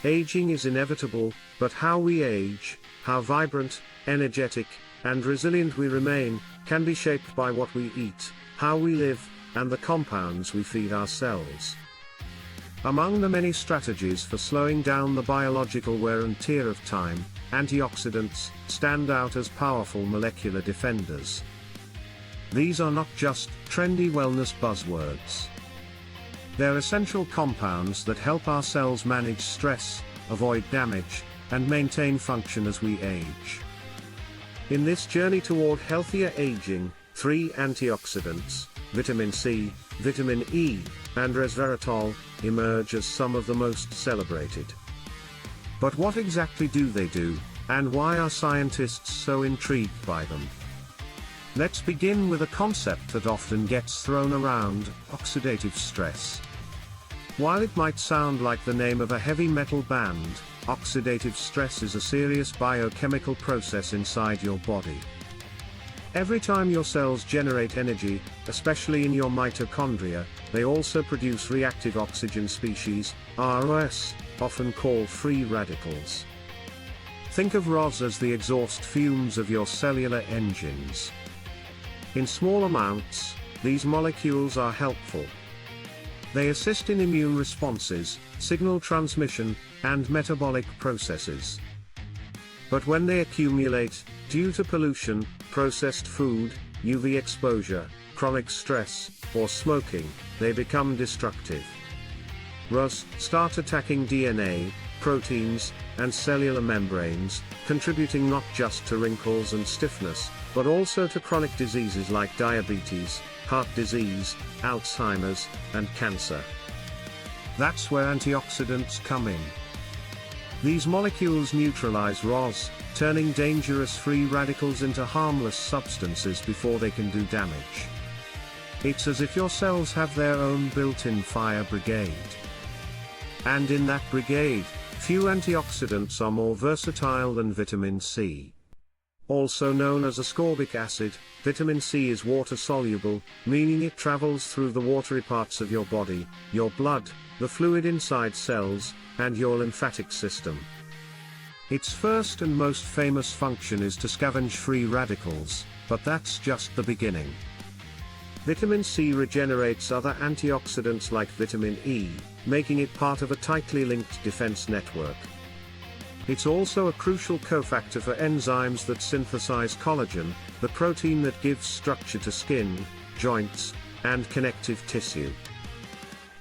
Aging is inevitable, but how we age, how vibrant, energetic, and resilient we remain, can be shaped by what we eat, how we live, and the compounds we feed ourselves. Among the many strategies for slowing down the biological wear and tear of time, antioxidants stand out as powerful molecular defenders. These are not just trendy wellness buzzwords. They're essential compounds that help our cells manage stress, avoid damage, and maintain function as we age. In this journey toward healthier aging, 3 antioxidants, vitamin C, vitamin E, and resveratrol, emerge as some of the most celebrated. But what exactly do they do, and why are scientists so intrigued by them? Let's begin with a concept that often gets thrown around: oxidative stress. While it might sound like the name of a heavy metal band, oxidative stress is a serious biochemical process inside your body. Every time your cells generate energy, especially in your mitochondria, they also produce reactive oxygen species, ROS, often called free radicals. Think of ROS as the exhaust fumes of your cellular engines. In small amounts, these molecules are helpful. They assist in immune responses, signal transmission, and metabolic processes. But when they accumulate, due to pollution, processed food, UV exposure, chronic stress, or smoking, they become destructive. ROS start attacking DNA, proteins, and cellular membranes, contributing not just to wrinkles and stiffness, but also to chronic diseases like diabetes, heart disease, Alzheimer's, and cancer. That's where antioxidants come in. These molecules neutralize ROS, turning dangerous free radicals into harmless substances before they can do damage. It's as if your cells have their own built-in fire brigade. And in that brigade, few antioxidants are more versatile than vitamin C. Also known as ascorbic acid, vitamin C is water-soluble, meaning it travels through the watery parts of your body, your blood, the fluid inside cells, and your lymphatic system. Its first and most famous function is to scavenge free radicals, but that's just the beginning. Vitamin C regenerates other antioxidants like vitamin E, making it part of a tightly linked defense network. It's also a crucial cofactor for enzymes that synthesize collagen, the protein that gives structure to skin, joints, and connective tissue.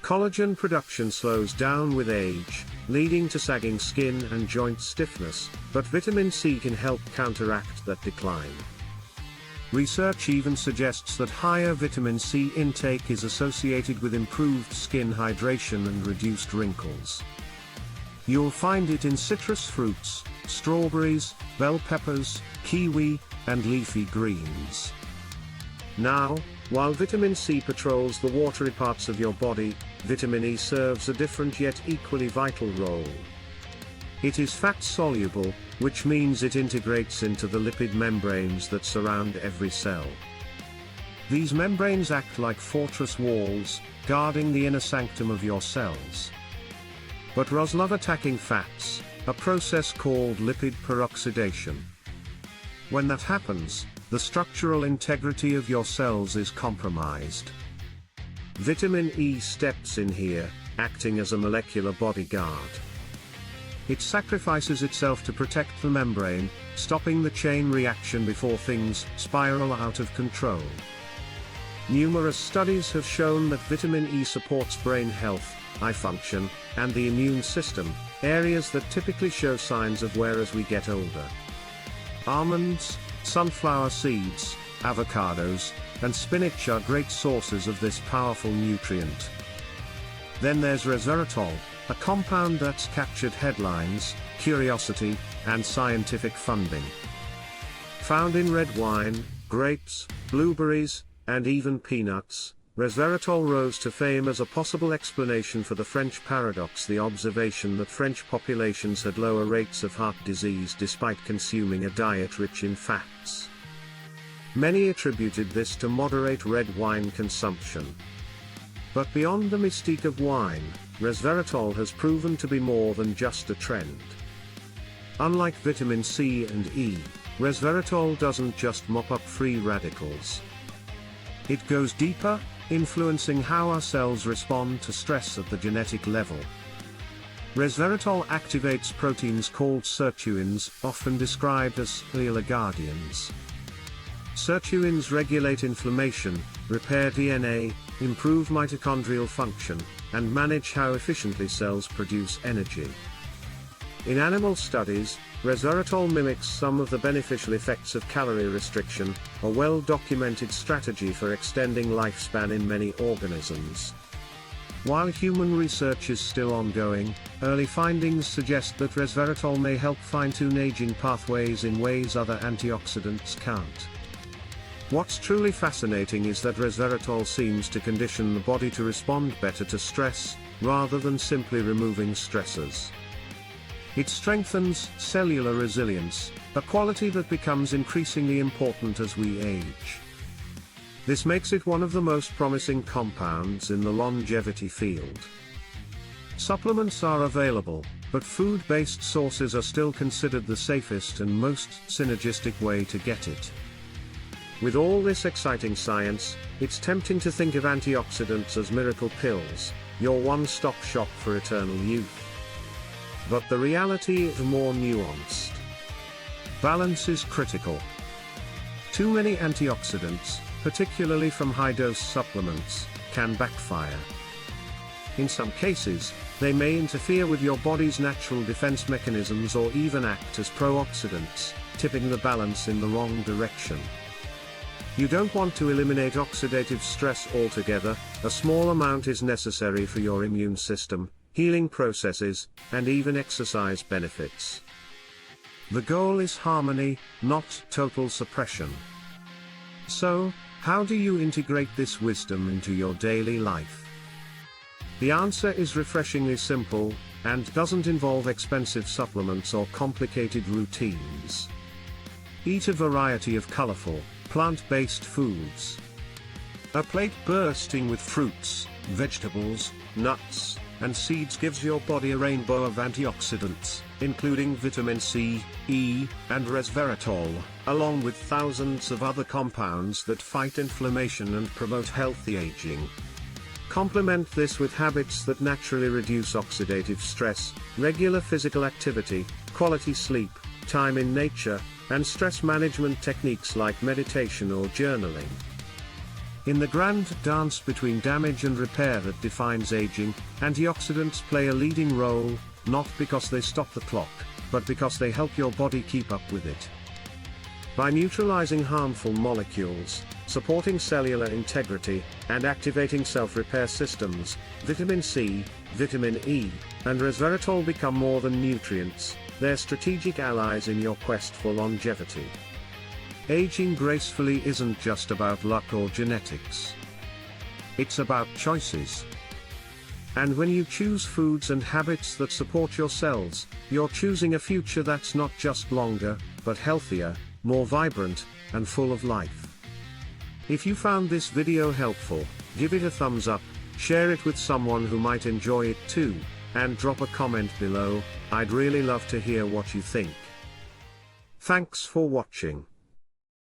Collagen production slows down with age, leading to sagging skin and joint stiffness, but vitamin C can help counteract that decline. Research even suggests that higher vitamin C intake is associated with improved skin hydration and reduced wrinkles. You'll find it in citrus fruits, strawberries, bell peppers, kiwi, and leafy greens. Now, while vitamin C patrols the watery parts of your body, vitamin E serves a different yet equally vital role. It is fat-soluble, which means it integrates into the lipid membranes that surround every cell. These membranes act like fortress walls, guarding the inner sanctum of your cells. But ROS love attacking fats, a process called lipid peroxidation. When that happens, the structural integrity of your cells is compromised. Vitamin E steps in here, acting as a molecular bodyguard. It sacrifices itself to protect the membrane, stopping the chain reaction before things spiral out of control. Numerous studies have shown that vitamin E supports brain health, eye function, and the immune system, areas that typically show signs of wear as we get older. Almonds, sunflower seeds, avocados, and spinach are great sources of this powerful nutrient. Then there's resveratrol, a compound that's captured headlines, curiosity, and scientific funding. Found in red wine, grapes, blueberries, and even peanuts, resveratrol rose to fame as a possible explanation for the French paradox, the observation that French populations had lower rates of heart disease despite consuming a diet rich in fats. Many attributed this to moderate red wine consumption. But beyond the mystique of wine, resveratrol has proven to be more than just a trend. Unlike vitamin C and E, resveratrol doesn't just mop up free radicals. It goes deeper, influencing how our cells respond to stress at the genetic level. Resveratrol activates proteins called sirtuins, often described as cellular guardians. Sirtuins regulate inflammation, repair DNA, improve mitochondrial function, and manage how efficiently cells produce energy. In animal studies, resveratrol mimics some of the beneficial effects of calorie restriction, a well-documented strategy for extending lifespan in many organisms. While human research is still ongoing, early findings suggest that resveratrol may help fine-tune aging pathways in ways other antioxidants can't. What's truly fascinating is that resveratrol seems to condition the body to respond better to stress, rather than simply removing stressors. It strengthens cellular resilience, a quality that becomes increasingly important as we age. This makes it one of the most promising compounds in the longevity field. Supplements are available, but food-based sources are still considered the safest and most synergistic way to get it. With all this exciting science, it's tempting to think of antioxidants as miracle pills, your one-stop shop for eternal youth. But the reality is more nuanced. Balance is critical. Too many antioxidants, particularly from high-dose supplements, can backfire. In some cases, they may interfere with your body's natural defense mechanisms or even act as pro-oxidants, tipping the balance in the wrong direction. You don't want to eliminate oxidative stress altogether. A small amount is necessary for your immune system, healing processes, and even exercise benefits. The goal is harmony, not total suppression. So, how do you integrate this wisdom into your daily life? The answer is refreshingly simple, and doesn't involve expensive supplements or complicated routines. Eat a variety of colorful, plant-based foods. A plate bursting with fruits, vegetables, nuts, and seeds gives your body a rainbow of antioxidants, including vitamin C, E, and resveratrol, along with thousands of other compounds that fight inflammation and promote healthy aging. Complement this with habits that naturally reduce oxidative stress, regular physical activity, quality sleep, time in nature, and stress management techniques like meditation or journaling. In the grand dance between damage and repair that defines aging, antioxidants play a leading role, not because they stop the clock, but because they help your body keep up with it. By neutralizing harmful molecules, supporting cellular integrity, and activating self-repair systems, vitamin C, vitamin E, and resveratrol become more than nutrients, they're strategic allies in your quest for longevity. Aging gracefully isn't just about luck or genetics. It's about choices. And when you choose foods and habits that support your cells, you're choosing a future that's not just longer, but healthier, more vibrant, and full of life. If you found this video helpful, give it a thumbs up, share it with someone who might enjoy it too, and drop a comment below. I'd really love to hear what you think. Thanks for watching.